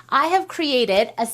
I have created a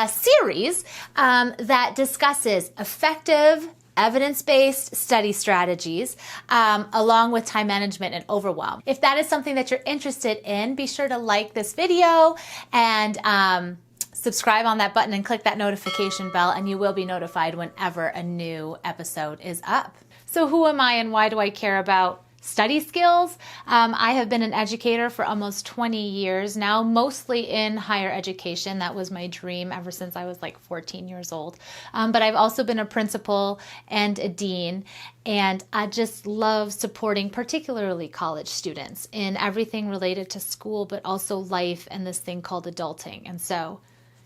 series that discusses effective evidence-based study strategies along with time management and overwhelm. If that is something that you're interested in, be sure to like this video and subscribe on that button and click that notification bell, and you will be notified whenever a new episode is up. So who am I and why do I care about study skills? I have been an educator for almost 20 years now, mostly in higher education. That was my dream ever since I was like 14 years old. But I've also been a principal and a dean, and I just love supporting particularly college students in everything related to school, but also life and this thing called adulting. And so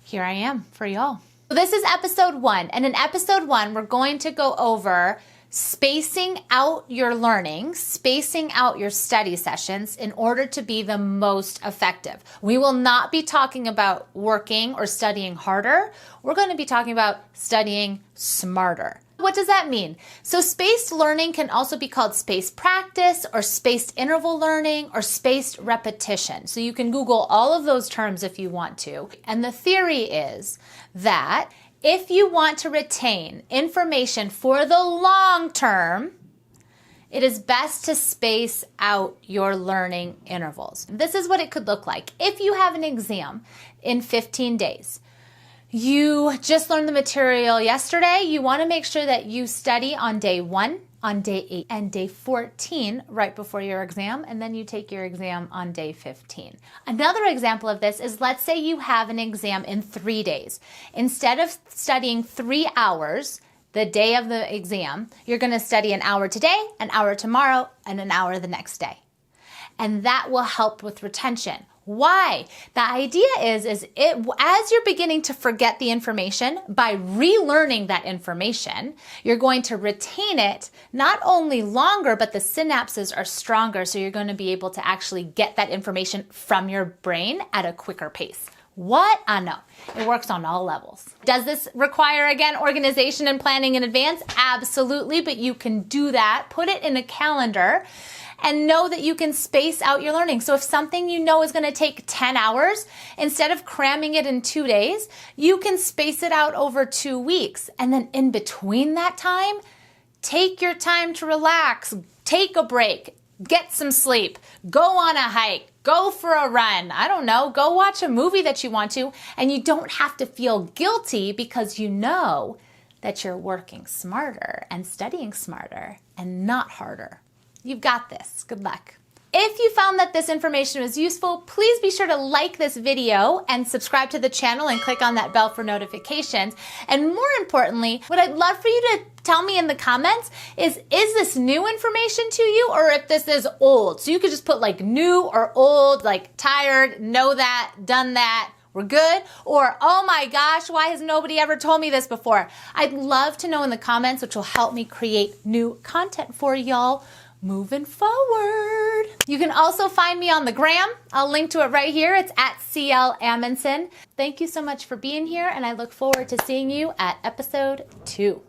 here I am for y'all. So this is episode 1, and in episode 1, we're going to go over spacing out your learning, spacing out your study sessions in order to be the most effective. We will not be talking about working or studying harder. We're going to be talking about studying smarter. What does that mean? So spaced learning can also be called spaced practice or spaced interval learning or spaced repetition. So you can Google all of those terms if you want to. And the theory is that if you want to retain information for the long term, it is best to space out your learning intervals. This is what it could look like. If you have an exam in 15 days, you just learned the material yesterday, you want to make sure that you study on day 1, on day 8, and day 14 right before your exam, and then you take your exam on day 15. Another example of this is, let's say you have an exam in 3 days. Instead of studying 3 hours the day of the exam, you're going to study an hour today, an hour tomorrow, and an hour the next day. And that will help with retention. Why? The idea is as you're beginning to forget the information, by relearning that information, you're going to retain it not only longer, but the synapses are stronger, so you're going to be able to actually get that information from your brain at a quicker pace. What? I know. It works on all levels. Does this require, again, organization and planning in advance? Absolutely, but you can do that. Put it in a calendar and know that you can space out your learning. So if something you know is going to take 10 hours, instead of cramming it in 2 days, you can space it out over 2 weeks. And then in between that time, take your time to relax, take a break, get some sleep, go on a hike, go for a run, I don't know, go watch a movie that you want to, and you don't have to feel guilty because you know that you're working smarter and studying smarter and not harder. You've got this. Good luck. If you found that this information was useful, please be sure to like this video and subscribe to the channel and click on that bell for notifications. And more importantly, what I'd love for you to tell me in the comments is this new information to you, or if this is old? So you could just put like new or old, like tired, know that, done that, we're good, or oh my gosh, why has nobody ever told me this before? I'd love to know in the comments, which will help me create new content for y'all moving forward. You can also find me on the gram. I'll link to it right here. It's at CL Amundsen. Thank you so much for being here, and I look forward to seeing you at episode 2.